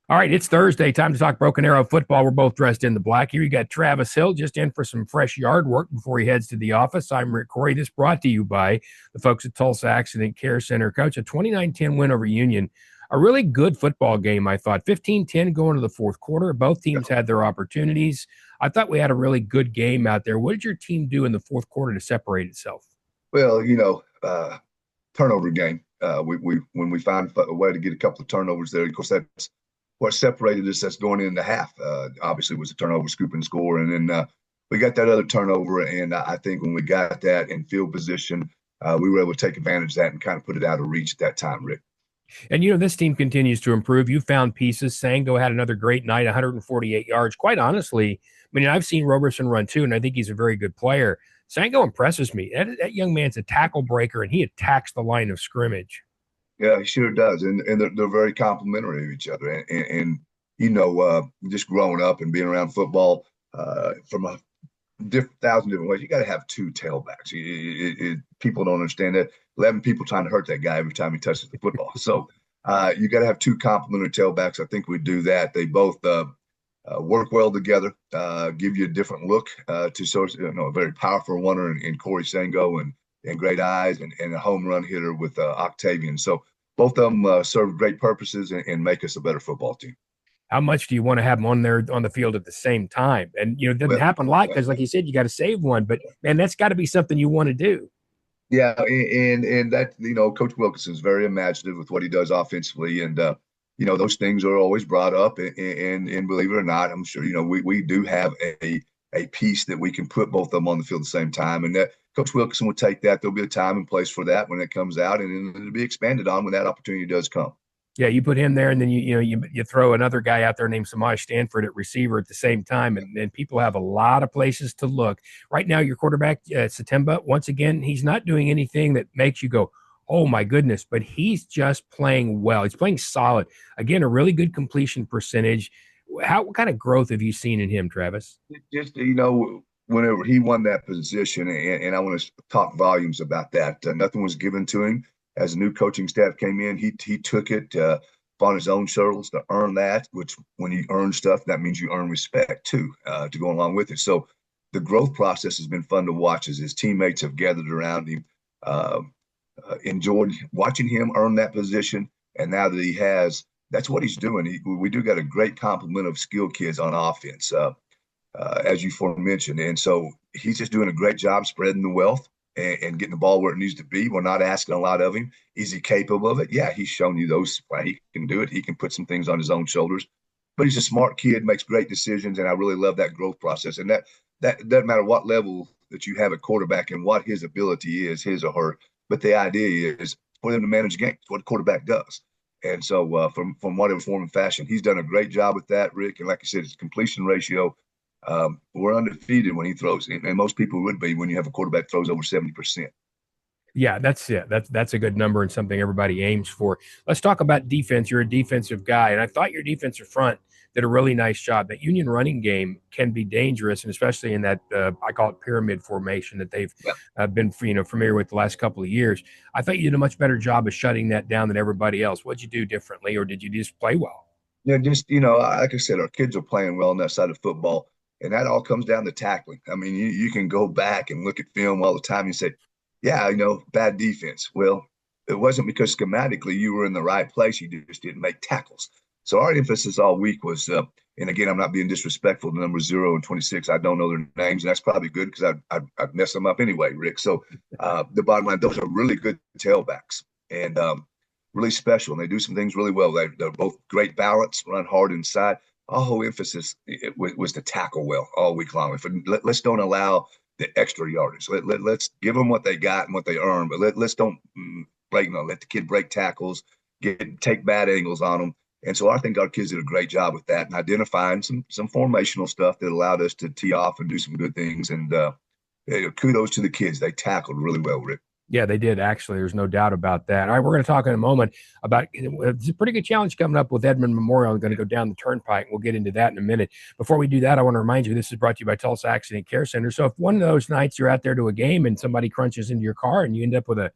All right, it's Thursday. Time to talk Broken Arrow football. We're both dressed in the black here. You got Travis Hill just in for some fresh yard work before he heads to the office. I'm Rick Corey. This brought to you by the folks at Tulsa Accident Care Center. Coach, a 29-10 win over Union. A really good football game, I thought. 15-10 going to the fourth quarter. Both teams had their opportunities. I thought we had a really good game out there. What did your team do in the fourth quarter to separate itself? Well, turnover game. We when we found a way to get a couple of turnovers there. Of course, that's what separated us. That's going into half. Obviously, was a turnover, scoop and score, and then we got that other turnover. And I think when we got that in field position, we were able to take advantage of that and kind of put it out of reach at that time, Rick. And this team continues to improve. You found pieces. Sango had another great night, 148 yards. Quite honestly, I mean, I've seen Roberson run too, and I think he's a very good player. Sango impresses me. That young man's a tackle breaker, and he attacks the line of scrimmage. Yeah, he sure does, and they're very complimentary of each other. And just growing up and being around football from a thousand different ways, you got to have two tailbacks. People don't understand that. 11 people trying to hurt that guy every time he touches the football. So you got to have two complementary tailbacks. I think we do that. They both work well together, give you a different look to a very powerful runner in Corey Sango and great eyes and a home run hitter with Octavian. So both of them serve great purposes and make us a better football team. How much do you want to have them on there on the field at the same time? And it doesn't Well, happen a lot because, like you said, you got to save one. But man, that's got to be something you want to do. yeah, and that Coach Wilkinson's very imaginative with what he does offensively, and those things are always brought up. And believe it or not, I'm sure we do have a piece that we can put both of them on the field at the same time, and that Coach Wilkinson will take that. There'll be a time and place for that when it comes out, and it'll be expanded on when that opportunity does come. Yeah, you put him there, and then you throw another guy out there named Samaj Stanford at receiver at the same time, and then people have a lot of places to look. Right now, your quarterback Satemba, once again, he's not doing anything that makes you go, "Oh my goodness!" But he's just playing well. He's playing solid. Again, a really good completion percentage. What kind of growth have you seen in him, Travis? Just whenever he won that position, and I want to talk volumes about that. Nothing was given to him as a new coaching staff came in. He took it upon his own shoulders to earn that. Which when you earn stuff, that means you earn respect too to go along with it. So the growth process has been fun to watch as his teammates have gathered around him. Uh, Enjoyed watching him earn that position, and now that he has, that's what he's doing. We do got a great complement of skill kids on offense. As you mentioned. And so he's just doing a great job spreading the wealth and getting the ball where it needs to be. We're not asking a lot of him. Is he capable of it? Yeah, he's shown you those. He can do it. He can put some things on his own shoulders. But he's a smart kid, makes great decisions, and I really love that growth process. And that doesn't matter what level that you have at quarterback and what his ability is, his or her. But the idea is for them to manage games, what a quarterback does. And so from whatever form and fashion, he's done a great job with that, Rick. And like I said, his completion ratio, we're undefeated when he throws, and most people would be when you have a quarterback throws over 70%. Yeah, that's it. That's a good number and something everybody aims for. Let's talk about defense. You're a defensive guy, and I thought your defensive front did a really nice job. That Union running game can be dangerous, and especially in that I call it pyramid formation that they've Yeah. been familiar with the last couple of years. I thought you did a much better job of shutting that down than everybody else. What'd you do differently, or did you just play well? Yeah, just like I said, our kids are playing well on that side of football, and that all comes down to tackling. I mean, you can go back and look at film all the time and say, yeah, bad defense. Well, it wasn't because schematically you were in the right place. You just didn't make tackles. So our emphasis all week was, and again, I'm not being disrespectful to number 0 and 26. I don't know their names, and that's probably good because I'd mess them up anyway, Rick. So the bottom line, those are really good tailbacks and really special, and they do some things really well. They're both great balance, run hard inside. Our whole emphasis was to tackle well all week long. Let's don't allow the extra yardage. Let's give them what they got and what they earn, but let's don't let the kid break tackles, take bad angles on them. And so I think our kids did a great job with that and identifying some formational stuff that allowed us to tee off and do some good things. And kudos to the kids. They tackled really well, Rick. Yeah, they did, actually. There's no doubt about that. All right, we're going to talk in a moment about it's a pretty good challenge coming up with Edmond Memorial. I'm going to go down the turnpike. We'll get into that in a minute. Before we do that, I want to remind you this is brought to you by Tulsa Accident Care Center. So if one of those nights you're out there to a game and somebody crunches into your car and you end up with a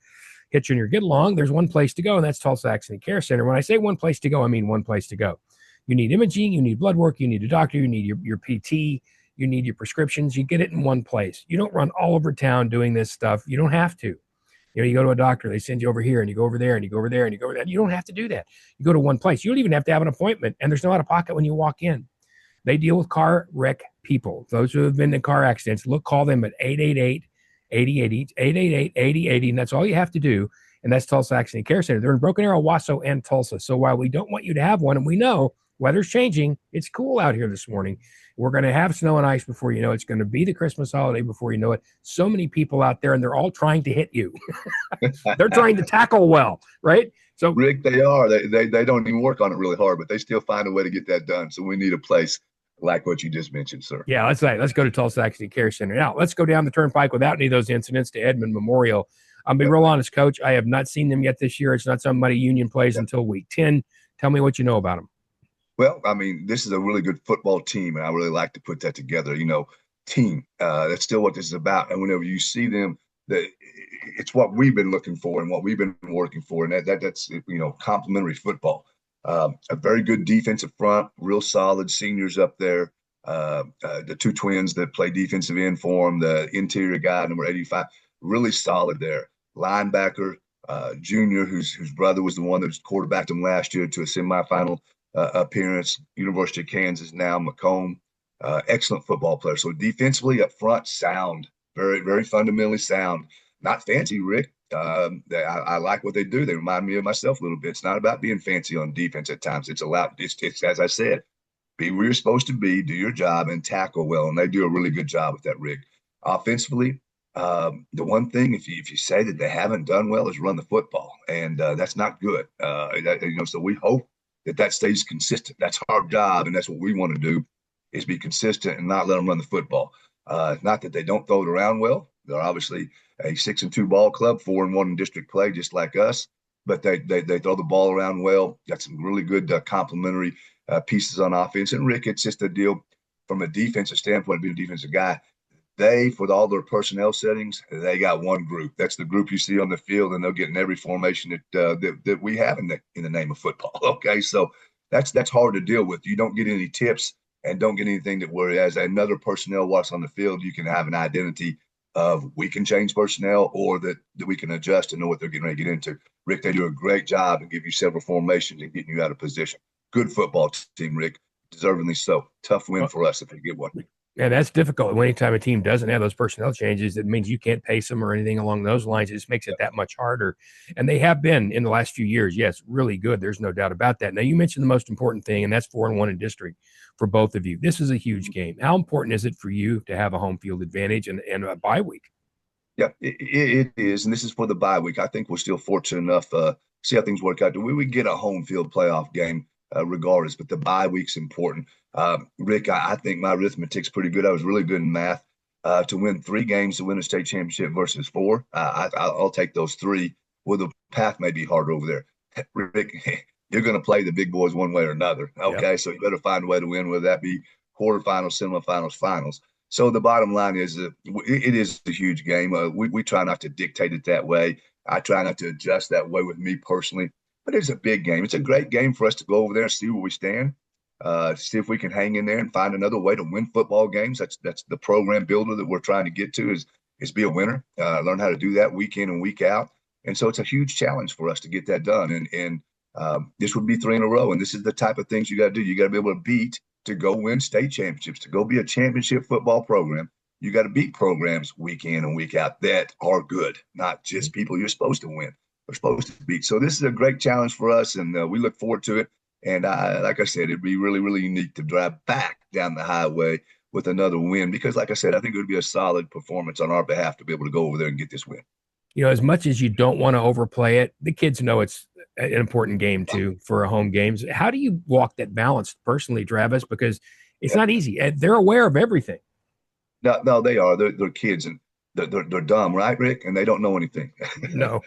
hitch in your get along, there's one place to go, and that's Tulsa Accident Care Center. When I say one place to go, I mean one place to go. You need imaging, you need blood work, you need a doctor, you need your PT, you need your prescriptions. You get it in one place. You don't run all over town doing this stuff. You don't have to. You go to a doctor, they send you over here, and you go over there, and you go over there, and you go over there. You don't have to do that. You go to one place. You don't even have to have an appointment, and there's no out of pocket when you walk in. They deal with car wreck people. Those who have been in car accidents, call them at 888-8080, 888-8080, and that's all you have to do. And that's Tulsa Accident Care Center. They're in Broken Arrow, Wasso, and Tulsa. So while we don't want you to have one, and we know weather's changing, it's cool out here this morning. We're going to have snow and ice before you know it. It's going to be the Christmas holiday before you know it. So many people out there, and they're all trying to hit you. They're trying to tackle well, right? So, Rick, they are. They don't even work on it really hard, but they still find a way to get that done. So we need a place like what you just mentioned, sir. Yeah, let's go to Tulsa Accident Care Center. Now, let's go down the turnpike without any of those incidents to Edmond Memorial. I'll be real honest, Coach. I have not seen them yet this year. It's not somebody Union plays until week 10. Tell me what you know about them. Well, I mean, this is a really good football team, and I really like to put that together. Team. That's still what this is about. And whenever you see them, it's what we've been looking for and what we've been working for, and that's complementary football. A very good defensive front, real solid seniors up there. The two twins that play defensive end for them, the interior guy, number 85, really solid there. Linebacker, junior, whose brother was the one that quarterbacked him last year to a semifinal appearance. University of Kansas now, McComb, excellent football player. So defensively up front, sound, very, very fundamentally sound. Not fancy, Rick. I like what they do. They remind me of myself a little bit. It's not about being fancy on defense at times. It's as I said, be where you're supposed to be, do your job, and tackle well. And they do a really good job with that, Rick. Offensively, the one thing, if you say that they haven't done well, is run the football, and that's not good. So we hope that stays consistent. That's our job, and that's what we want to do, is be consistent and not let them run the football. Not that they don't throw it around well. They're obviously a 6-2 ball club, 4-1 in district play, just like us. But they throw the ball around well. Got some really good complementary pieces on offense. And Rick, it's just a deal from a defensive standpoint, being a defensive guy. They, for all their personnel settings, they got one group. That's the group you see on the field, and they'll get in every formation that we have in the name of football. Okay, so that's hard to deal with. You don't get any tips and don't get anything that whereas another personnel walks on the field, you can have an identity of we can change personnel or that we can adjust and know what they're getting ready to get into. Rick, they do a great job and give you several formations and getting you out of position. Good football team, Rick. Deservingly so. Tough win for us if they get one. Yeah, that's difficult. Anytime a team doesn't have those personnel changes, it means you can't pace them or anything along those lines. It just makes it that much harder. And they have been in the last few years, yes, really good. There's no doubt about that. Now, you mentioned the most important thing, and that's 4-1 in district for both of you. This is a huge game. How important is it for you to have a home field advantage and a bye week? Yeah, it is. And this is for the bye week. I think we're still fortunate enough see how things work out. We would get a home field playoff game regardless, but the bye week's important. Rick, I think my arithmetic's pretty good. I was really good in math. To win 3 games to win a state championship versus 4, I'll take those 3. Well, the path may be harder over there. Rick, you're going to play the big boys one way or another. Okay, So you better find a way to win, whether that be quarterfinals, semifinals, finals. So the bottom line is that it is a huge game. We try not to dictate it that way. I try not to adjust that way with me personally. But it's a big game. It's a great game for us to go over there and see where we stand, see if we can hang in there and find another way to win football games. That's the program builder that we're trying to get to is be a winner, learn how to do that week in and week out. And so it's a huge challenge for us to get that done. And this would be 3 in a row. And this is the type of things you got to do. You got to be able to beat to go win state championships, to go be a championship football program. You got to beat programs week in and week out that are good, not just people you're supposed to win. We're supposed to beat. So this is a great challenge for us, and we look forward to it. And like I said, it'd be really, really unique to drive back down the highway with another win because, like I said, I think it would be a solid performance on our behalf to be able to go over there and get this win. As much as you don't want to overplay it, the kids know it's an important game too for a home games. How do you walk that balance personally, Travis? Because it's not easy. They're aware of everything. No, they are. They're kids and they're dumb, right, Rick? And they don't know anything. No.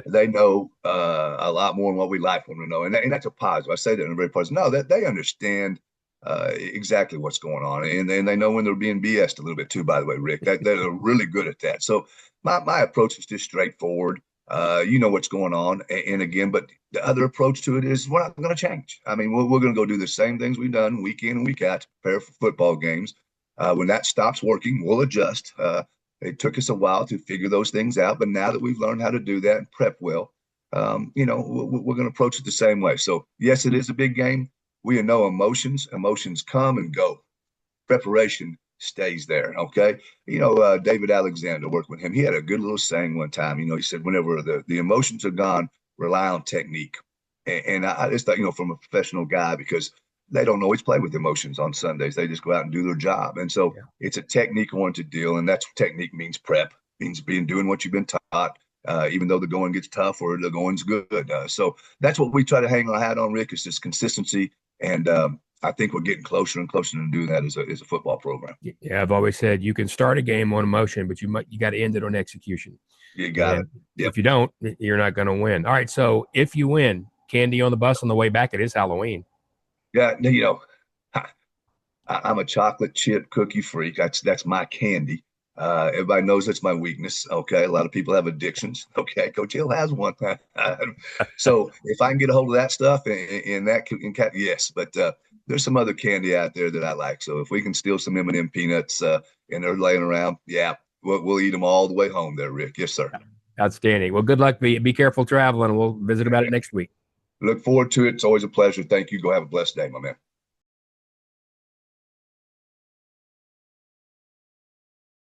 They know a lot more than what we like them to know, and that's a positive. I say that in a very positive. No, that they understand exactly what's going on, and they know when they're being BS'd a little bit too. By the way, Rick, they're really good at that. So my approach is just straightforward. You know what's going on. And again, but the other approach to it is we're not going to change. I mean, we're going to go do the same things we've done week in and week out to prepare for football games. When that stops working, we'll adjust. It took us a while to figure those things out, but now that we've learned how to do that and prep well, we're going to approach it the same way. So yes, it is a big game. We know emotions. Emotions come and go. Preparation stays there. Okay. David Alexander, worked with him. He had a good little saying one time. He said, whenever the emotions are gone, rely on technique. And I just thought, from a professional guy, because they don't always play with emotions on Sundays. They just go out and do their job. And so it's a technique oriented deal. And that's technique means prep, means doing what you've been taught, even though the going gets tough or the going's good. So that's what we try to hang our hat on, Rick, is just consistency. And I think we're getting closer and closer to doing that as a football program. Yeah, I've always said you can start a game on emotion, but you got to end it on execution. You got it. Yep. If you don't, you're not going to win. All right, so if you win, candy on the bus on the way back. It is Halloween. Yeah, I'm a chocolate chip cookie freak. That's my candy. Everybody knows that's my weakness. Okay, a lot of people have addictions. Okay, Coach Hill has one. So if I can get a hold of that stuff yes. But there's some other candy out there that I like. So if we can steal some M&M peanuts and they're laying around, yeah, we'll eat them all the way home there, Rick. Yes, sir. Outstanding. Well, good luck. Be careful traveling. We'll visit about it next week. Look forward to it. It's always a pleasure. Thank you. Go have a blessed day, my man.